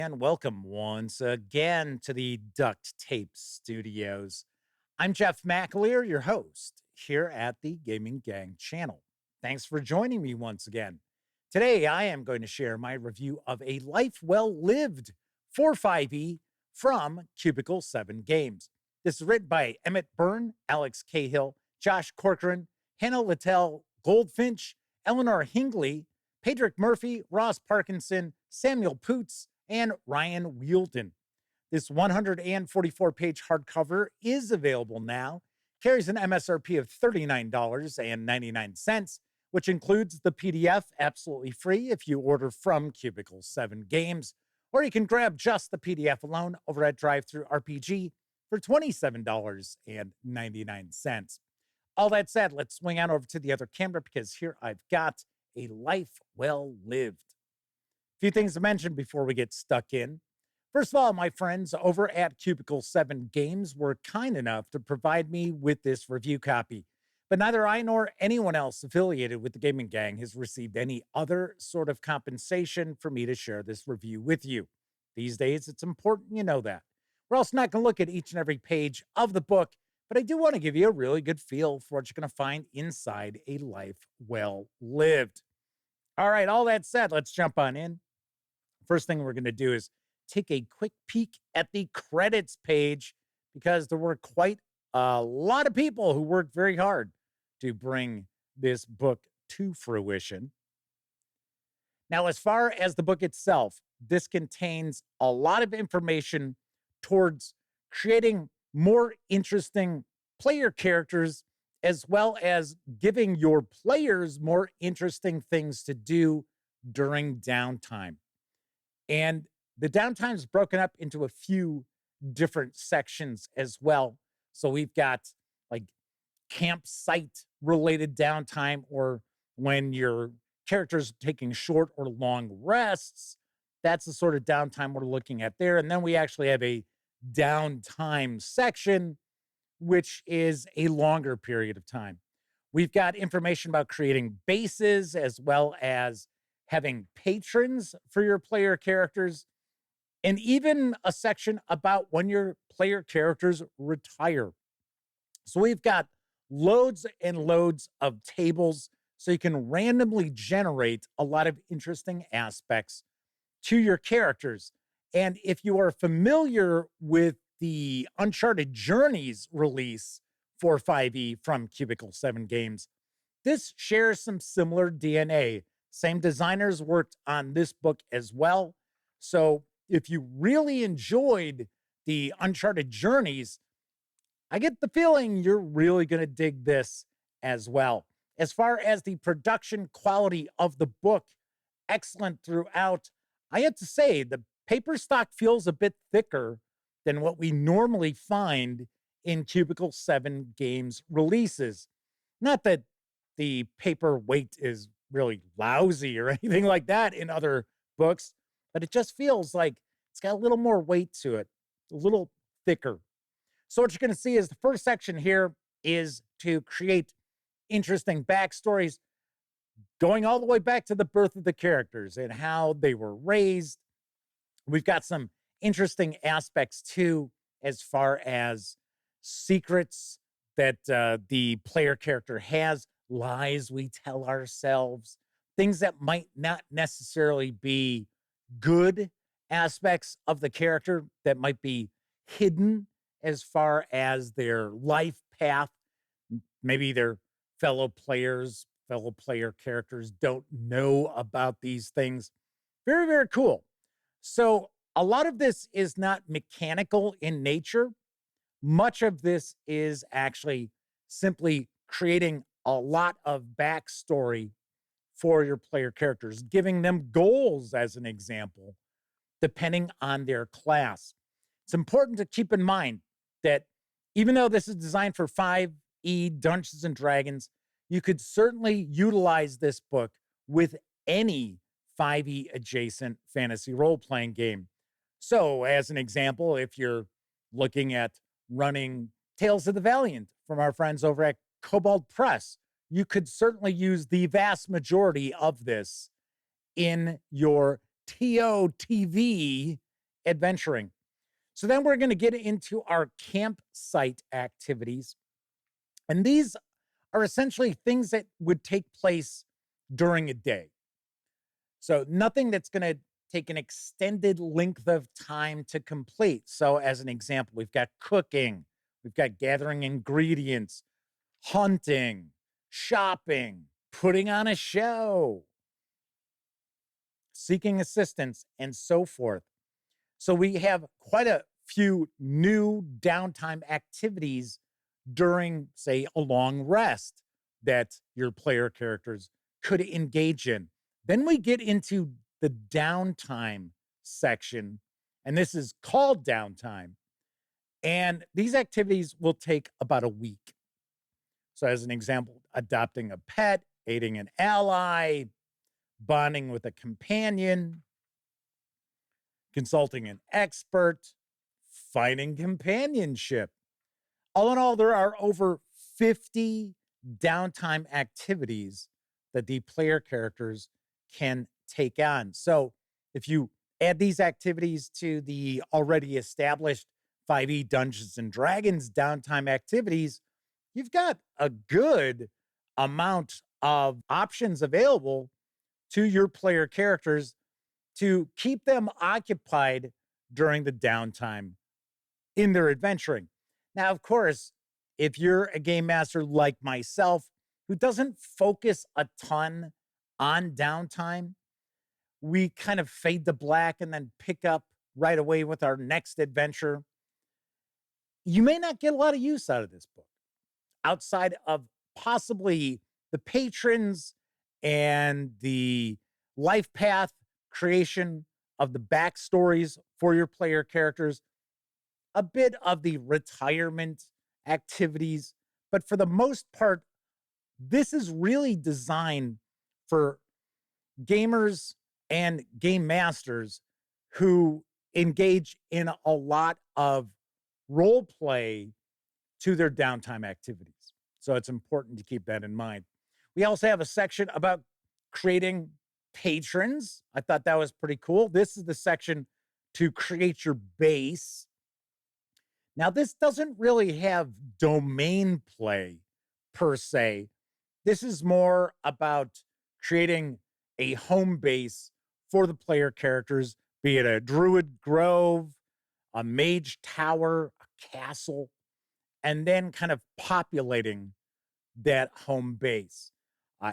And welcome once again to the Duct Tape Studios. I'm Jeff McAleer, your host here at the Gaming Gang channel. Thanks for joining me once again. Today, I am going to share my review of A Life Well Lived for 5e from Cubicle 7 Games. This is written by Emmett Byrne, Alex Cahill, Josh Corcoran, Hannah Littell Goldfinch, Eleanor Hingley, Pedrick Murphy, Ross Parkinson, Samuel Poots, and Ryan Wielden. This 144-page hardcover is available now, carries an MSRP of $39.99, which includes the PDF absolutely free if you order from Cubicle 7 Games, or you can grab just the PDF alone over at DriveThruRPG for $27.99. All that said, let's swing on over to the other camera because here I've got A Life Well Lived. A few things to mention before we get stuck in. First of all, my friends over at Cubicle 7 Games were kind enough to provide me with this review copy, but neither I nor anyone else affiliated with the Gaming Gang has received any other sort of compensation for me to share this review with you. These days, it's important you know that. We're also not going to look at each and every page of the book, but I do want to give you a really good feel for what you're going to find inside A Life Well Lived. All right, all that said, let's jump on in. First thing we're going to do is take a quick peek at the credits page because there were quite a lot of people who worked very hard to bring this book to fruition. Now, as far as the book itself, this contains a lot of information towards creating more interesting player characters, as well as giving your players more interesting things to do during downtime. And the downtime is broken up into a few different sections as well. So we've got like campsite related downtime, or when your character's taking short or long rests. That's the sort of downtime we're looking at there. And then we actually have a downtime section, which is a longer period of time. We've got information about creating bases as well as having patrons for your player characters, and even a section about when your player characters retire. So we've got loads and loads of tables so you can randomly generate a lot of interesting aspects to your characters. And if you are familiar with the Uncharted Journeys release for 5e from Cubicle 7 Games, this shares some similar DNA. Same designers worked on this book as well. So if you really enjoyed the Uncharted Journeys, I get the feeling you're really going to dig this as well. As far as the production quality of the book, excellent throughout. I have to say, the paper stock feels a bit thicker than what we normally find in Cubicle 7 Games releases. Not that the paper weight is really lousy or anything like that in other books, but it just feels like it's got a little more weight to it, a little thicker. So what you're going to see is the first section here is to create interesting backstories, going all the way back to the birth of the characters and how they were raised. We've got some interesting aspects too, as far as secrets that the player character has, lies we tell ourselves, things that might not necessarily be good aspects of the character that might be hidden as far as their life path. Maybe their fellow player characters don't know about these things. Very, very cool. So a lot of this is not mechanical in nature. Much of this is actually simply creating a lot of backstory for your player characters, giving them goals as an example, depending on their class. It's important to keep in mind that even though this is designed for 5e Dungeons and Dragons, you could certainly utilize this book with any 5e adjacent fantasy role-playing game. So as an example, if you're looking at running Tales of the Valiant from our friends over at Cobalt Press, you could certainly use the vast majority of this in your TOTV adventuring. So then we're going to get into our campsite activities. And these are essentially things that would take place during a day. So nothing that's going to take an extended length of time to complete. So, as an example, we've got cooking, we've got gathering ingredients, hunting, shopping, putting on a show, seeking assistance, and so forth. So, we have quite a few new downtime activities during, say, a long rest that your player characters could engage in. Then we get into the downtime section, and this is called downtime. And these activities will take about a week. So, as an example, adopting a pet, aiding an ally, bonding with a companion, consulting an expert, finding companionship. All in all, there are over 50 downtime activities that the player characters can take on. So if you add these activities to the already established 5e Dungeons and Dragons downtime activities, you've got a good amount of options available to your player characters to keep them occupied during the downtime in their adventuring. Now, of course, if you're a game master like myself who doesn't focus a ton on downtime, we kind of fade to black and then pick up right away with our next adventure. You may not get a lot of use out of this book outside of possibly the patrons and the Lifepath creation of the backstories for your player characters, a bit of the retirement activities. But for the most part, this is really designed for gamers and game masters who engage in a lot of role play to their downtime activities. So it's important to keep that in mind. We also have a section about creating patrons. I thought that was pretty cool. This is the section to create your base. Now, this doesn't really have domain play per se. This is more about creating a home base for the player characters, be it a druid grove, a mage tower, a castle, and then kind of populating that home base,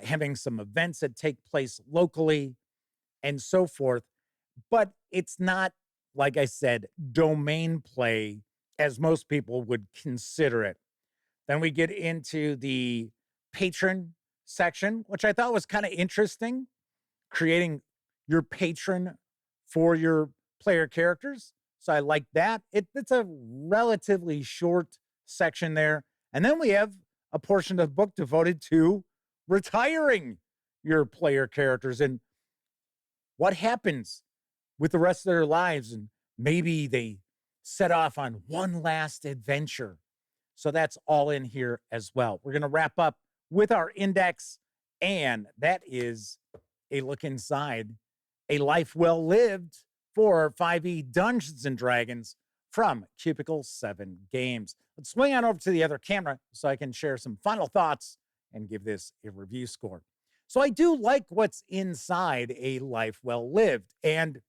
having some events that take place locally and so forth. But it's not, like I said, domain play as most people would consider it. Then we get into the patron section, which I thought was kind of interesting, creating your patron for your player characters. So I like that. It's a relatively short section there. And then we have a portion of the book devoted to retiring your player characters and what happens with the rest of their lives. And maybe they set off on one last adventure. So that's all in here as well. We're going to wrap up with our index, and that is a look inside A Life Well Lived for 5e Dungeons and Dragons from Cubicle 7 Games. Let's swing on over to the other camera so I can share some final thoughts and give this a review score. So I do like what's inside A Life Well Lived. And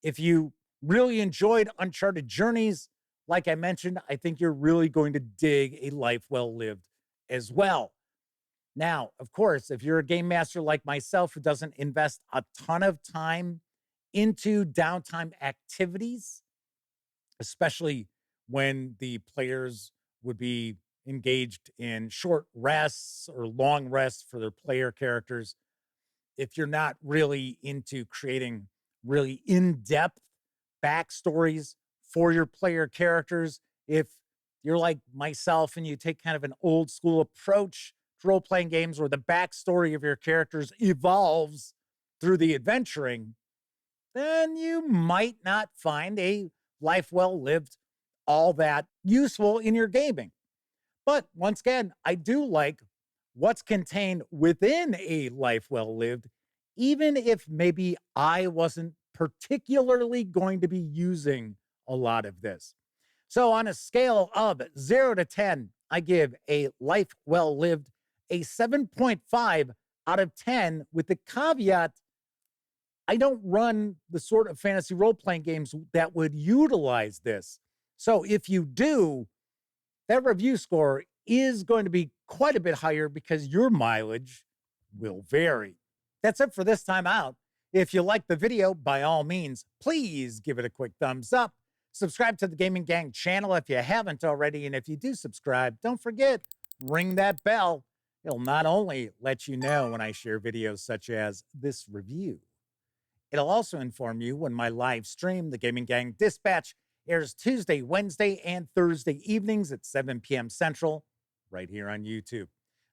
if you really enjoyed Uncharted Journeys, like I mentioned, I think you're really going to dig A Life Well Lived as well. Now, of course, if you're a game master like myself who doesn't invest a ton of time into downtime activities, especially when the players would be engaged in short rests or long rests for their player characters, if you're not really into creating really in-depth backstories for your player characters, if you're like myself and you take kind of an old school approach to role-playing games where the backstory of your characters evolves through the adventuring, then you might not find A Life Well Lived all that useful in your gaming. But once again, I do like what's contained within A Life Well Lived, even if maybe I wasn't particularly going to be using a lot of this. So, on a scale of 0 to 10, I give a life well lived a 7.5 out of 10, with the caveat I don't run the sort of fantasy role playing games that would utilize this. So, if you do, that review score is going to be quite a bit higher because your mileage will vary. That's it for this time out. If you like the video, by all means, please give it a quick thumbs up. Subscribe to the Gaming Gang channel if you haven't already. And if you do subscribe, don't forget, ring that bell. It'll not only let you know when I share videos such as this review, it'll also inform you when my live stream, the Gaming Gang Dispatch, airs Tuesday, Wednesday, and Thursday evenings at 7 p.m. Central, right here on YouTube.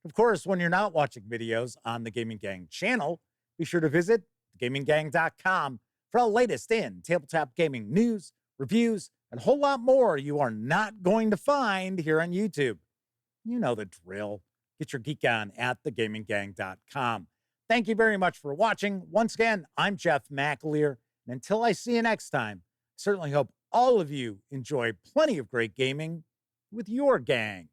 Of course, when you're not watching videos on the Gaming Gang channel, be sure to visit gaminggang.com for the latest in tabletop gaming news, reviews, and a whole lot more you are not going to find here on YouTube. You know the drill. Get your geek on at thegaminggang.com. Thank you very much for watching. Once again, I'm Jeff McAleer, and until I see you next time, I certainly hope all of you enjoy plenty of great gaming with your gang.